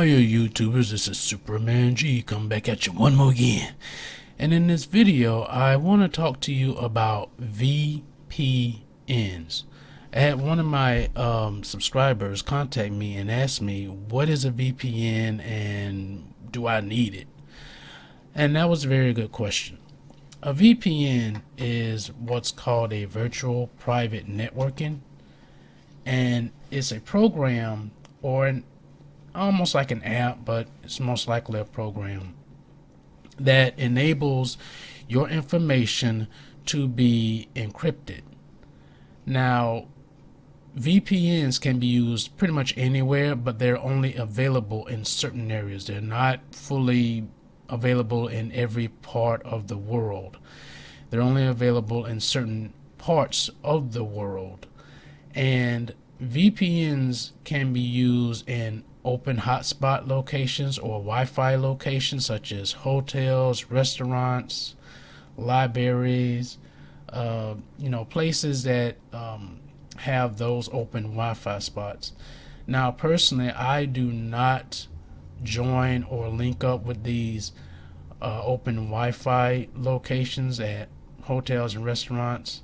Hiya YouTubers, this is Superman G coming back at you one more again. And in this video, I want to talk to you about VPNs. I had one of my subscribers contact me and ask me, what is a VPN and do I need it? And that was a very good question. A VPN is what's called a virtual private networking, and it's a program or almost like an app, but it's most likely a program that enables your information to be encrypted. Now, VPNs can be used pretty much anywhere, but they're only available in certain areas. They're not fully available in every part of the world. They're only available in certain parts of the world. And VPNs can be used in open hotspot locations or Wi-Fi locations such as hotels, restaurants, libraries, places that have those open Wi-Fi spots. Now, personally, I do not join or link up with these open Wi-Fi locations at hotels and restaurants.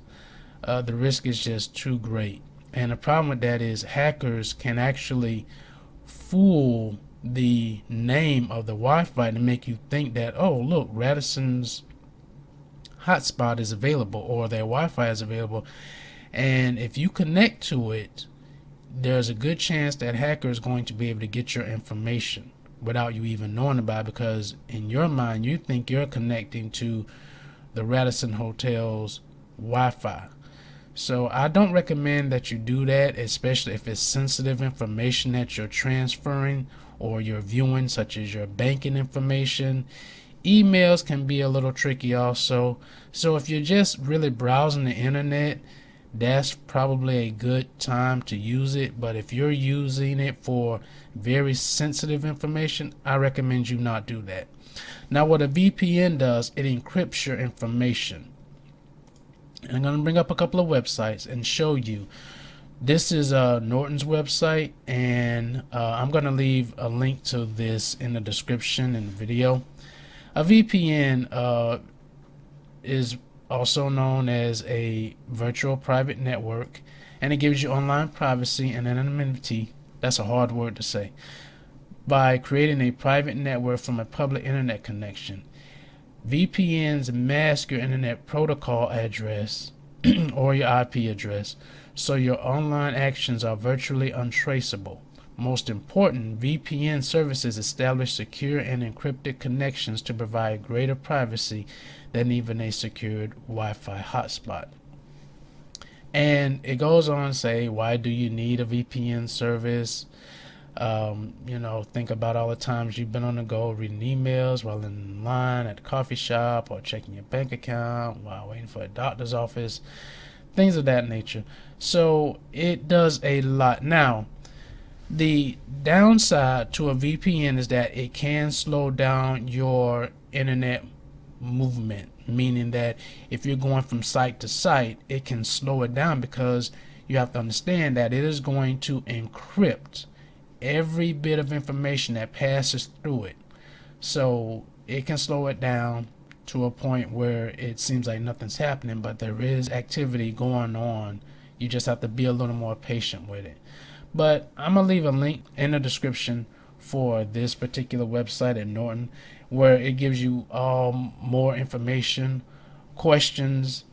The risk is just too great. And the problem with that is hackers can actually fool the name of the Wi-Fi to make you think that, oh look, Radisson's hotspot is available or their Wi-Fi is available, and if you connect to it, there's a good chance that hacker is going to be able to get your information without you even knowing about it, because in your mind you think you're connecting to the Radisson Hotel's Wi-Fi. So I don't recommend that you do that, especially if it's sensitive information that you're transferring or you're viewing, such as your banking information. Emails can be a little tricky also. So if you're just really browsing the internet, that's probably a good time to use it. But if you're using it for very sensitive information, I recommend you not do that. Now, what a VPN does, it encrypts your information. I'm going to bring up a couple of websites and show you. This is Norton's website, and I'm going to leave a link to this in the description in the video. A VPN is also known as a virtual private network, and it gives you online privacy and anonymity. That's a hard word to say. By creating a private network from a public internet connection. VPNs mask your internet protocol address or your IP address, so your online actions are virtually untraceable. Most important, VPN services establish secure and encrypted connections to provide greater privacy than even a secured Wi-Fi hotspot. And it goes on to say, why do you need a VPN service? Think about all the times you've been on the go reading emails while in line at the coffee shop or checking your bank account while waiting for a doctor's office, things of that nature. So it does a lot. Now, the downside to a VPN is that it can slow down your internet movement, meaning that if you're going from site to site, it can slow it down, because you have to understand that it is going to encrypt every bit of information that passes through it. So it can slow it down to a point where it seems like nothing's happening, but there is activity going on. You just have to be a little more patient with it. But I'm going to leave a link in the description for this particular website at Norton, where it gives you more information, questions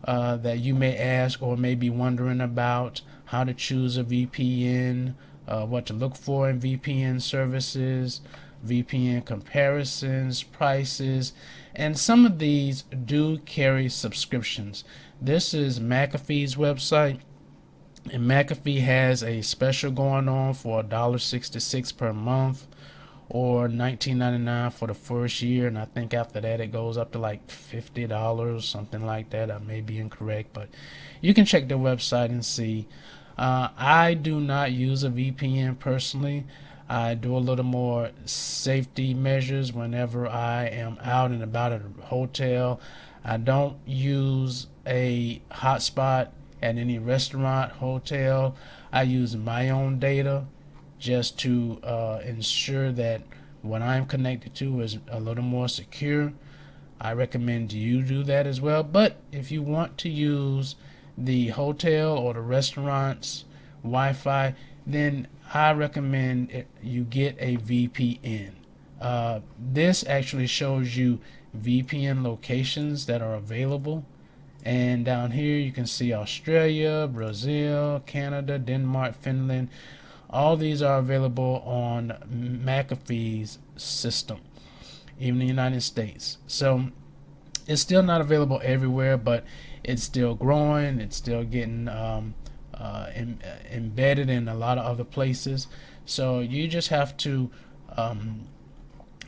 that you may ask or may be wondering about, how to choose a VPN, what to look for in VPN services, VPN comparisons, prices, and some of these do carry subscriptions. This is MCAFEE's website, and MCAFEE has a special going on for $1.66 per month or $19.99 for the first year, and I think after that it goes up to like $50, something like that. I may be incorrect, but you can check their website and see. I do not use a VPN personally. I do a little more safety measures whenever I am out and about at a hotel. I don't use a hotspot at any restaurant, hotel. I use my own data just to ensure that what I'm connected to is a little more secure. I recommend you do that as well. But if you want to use the hotel or the restaurant's Wi-Fi, then I recommend you get a VPN. This actually shows you VPN locations that are available, and down here you can see Australia, Brazil, Canada, Denmark, Finland. All these are available on MCAFEE's system, even in the United States. So it's still not available everywhere, but it's still growing. It's still getting embedded in a lot of other places. So you just have to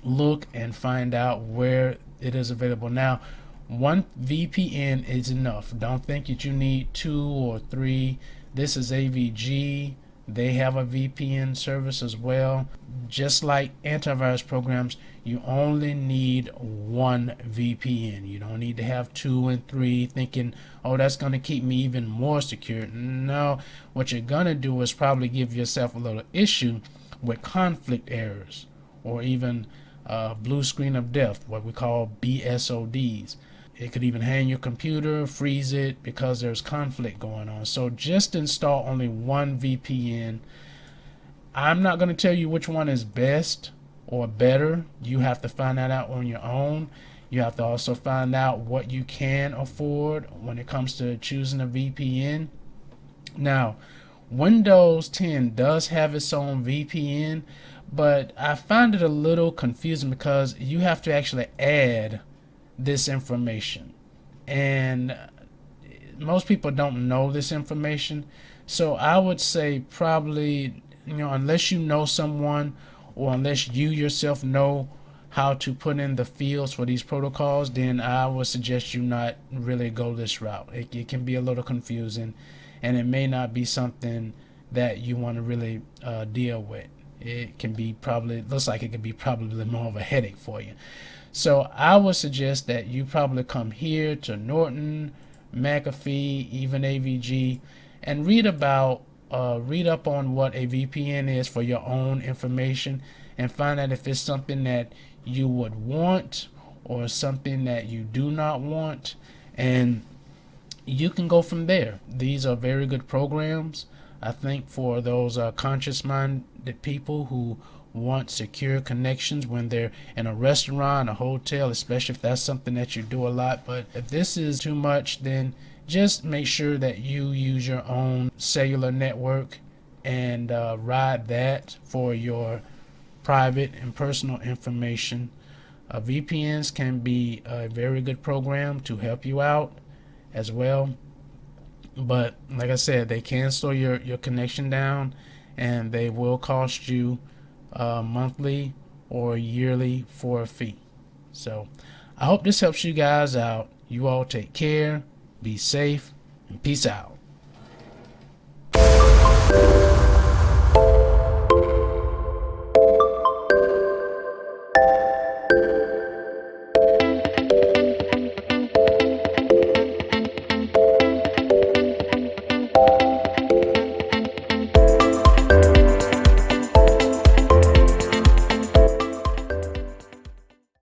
look and find out where it is available. Now, one VPN is enough. Don't think that you need 2 or 3. This is AVG. They have a VPN service as well. Just like antivirus programs, you only need one VPN. You don't need to have 2 and 3 thinking, oh, that's going to keep me even more secure. No, what you're going to do is probably give yourself a little issue with conflict errors, or even blue screen of death, what we call BSODs. It could even hang your computer, freeze it, because there's conflict going on. So just install only one VPN. I'm not going to tell you which one is best or better. You have to find that out on your own. You have to also find out what you can afford when it comes to choosing a VPN. Now, Windows 10 does have its own VPN, but I find it a little confusing because you have to actually add this information, and most people don't know this information. So I would say probably, unless you know someone, or unless you yourself know how to put in the fields for these protocols, then I would suggest you not really go this route. It can be a little confusing, and it may not be something that you want to really deal with. It can be looks like it could be probably more of a headache for you. So I would suggest that you probably come here to Norton, McAfee, even AVG, and read up on what a VPN is for your own information, and find out if it's something that you would want or something that you do not want, and you can go from there. These are very good programs, I think, for those conscious-minded people who want secure connections when they're in a restaurant, a hotel, especially if that's something that you do a lot. But if this is too much, then just make sure that you use your own cellular network and ride that for your private and personal information. VPNs can be a very good program to help you out as well, but like I said, they can slow your connection down, and they will cost you monthly or yearly for a fee. So I hope this helps you guys out. You all take care, be safe, and peace out.